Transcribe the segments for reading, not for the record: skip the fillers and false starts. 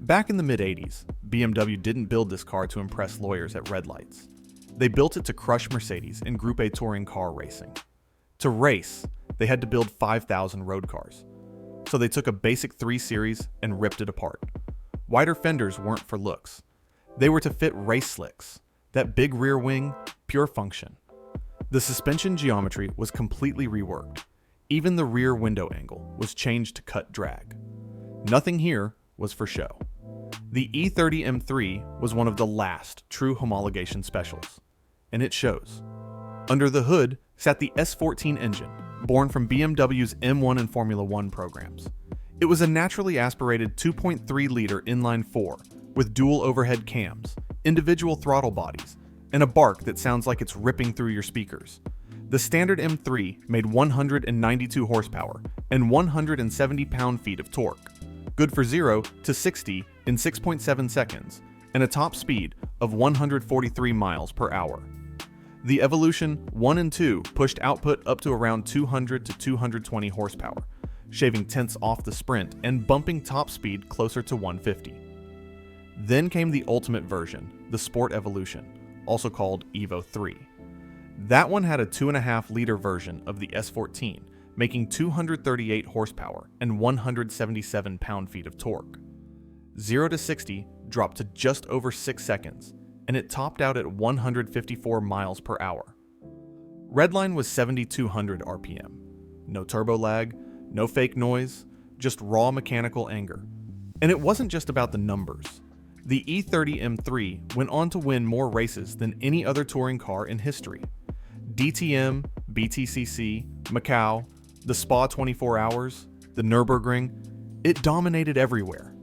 Back in the mid-80s, BMW didn't build this car to impress lawyers at red lights. They built it to crush Mercedes in Group A touring car racing. To race, they had to build 5,000 road cars. So they took a basic 3 Series and ripped it apart. Wider fenders weren't for looks. They were to fit race slicks. That big rear wing, pure function. The suspension geometry was completely reworked. Even the rear window angle was changed to cut drag. Nothing here was for show. The E30 M3 was one of the last true homologation specials, and it shows. Under the hood sat the S14 engine, born from BMW's M1 and Formula One programs. It was a naturally aspirated 2.3-liter inline-4 with dual overhead cams, individual throttle bodies, and a bark that sounds like it's ripping through your speakers. The standard M3 made 192 horsepower and 170 pound-feet of torque, good for 0 to 60 in 6.7 seconds, and a top speed of 143 miles per hour. The Evolution 1 and 2 pushed output up to around 200 to 220 horsepower, shaving tenths off the Sprint and bumping top speed closer to 150. Then came the ultimate version, the Sport Evolution, also called Evo 3. That one had a 2.5-liter version of the S14, making 238 horsepower and 177 pound-feet of torque. 0 to 60 dropped to just over 6 seconds, and it topped out at 154 miles per hour. Redline was 7,200 RPM. No turbo lag, no fake noise, just raw mechanical anger. And it wasn't just about the numbers. The E30 M3 went on to win more races than any other touring car in history. DTM, BTCC, Macau, the Spa 24 Hours, the Nürburgring, it dominated everywhere.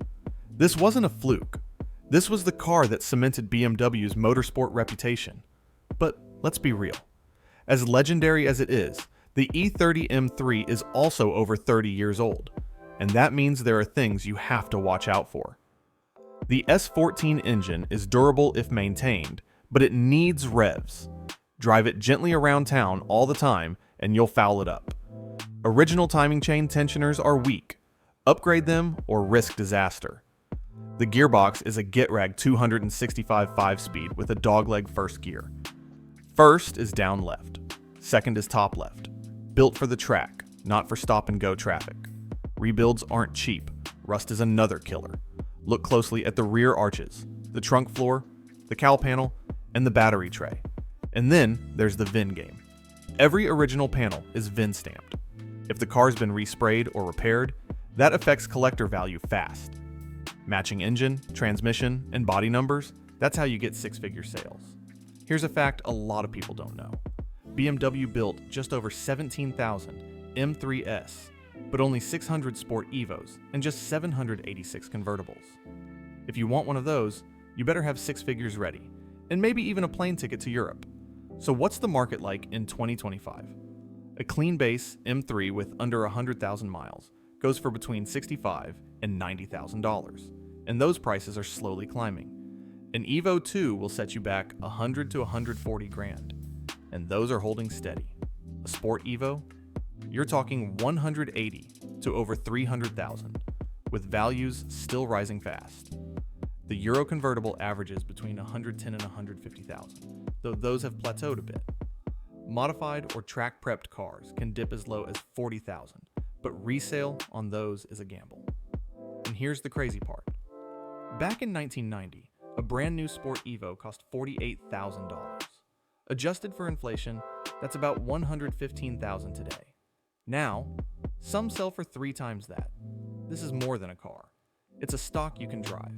This wasn't a fluke. This was the car that cemented BMW's motorsport reputation. But let's be real. As legendary as it is, the E30 M3 is also over 30 years old, and that means there are things you have to watch out for. The S14 engine is durable if maintained, but it needs revs. Drive it gently around town all the time and you'll foul it up. Original timing chain tensioners are weak. Upgrade them or risk disaster. The gearbox is a Getrag 265 5-speed with a dogleg first gear. First is down left. Second is top left. Built for the track, not for stop-and-go traffic. Rebuilds aren't cheap. Rust is another killer. Look closely at the rear arches, the trunk floor, the cowl panel, and the battery tray. And then there's the VIN game. Every original panel is VIN stamped. If the car's been resprayed or repaired, that affects collector value fast. Matching engine, transmission, and body numbers, that's how you get 6-figure sales. Here's a fact a lot of people don't know. BMW built just over 17,000 M3S, but only 600 Sport Evos and just 786 convertibles. If you want one of those, you better have 6 figures ready, and maybe even a plane ticket to Europe. So what's the market like in 2025? A clean base M3 with under 100,000 miles goes for between $65,000 and $90,000, and those prices are slowly climbing. An Evo 2 will set you back $100,000 to $140,000, and those are holding steady. A Sport Evo? You're talking $180,000 to over $300,000, with values still rising fast. The Euro convertible averages between $110,000 and $150,000, though those have plateaued a bit. Modified or track-prepped cars can dip as low as $40,000, but resale on those is a gamble. And here's the crazy part. Back in 1990, a brand new Sport Evo cost $48,000. Adjusted for inflation, that's about $115,000 today. Now, some sell for 3 times that. This is more than a car. It's a stock you can drive.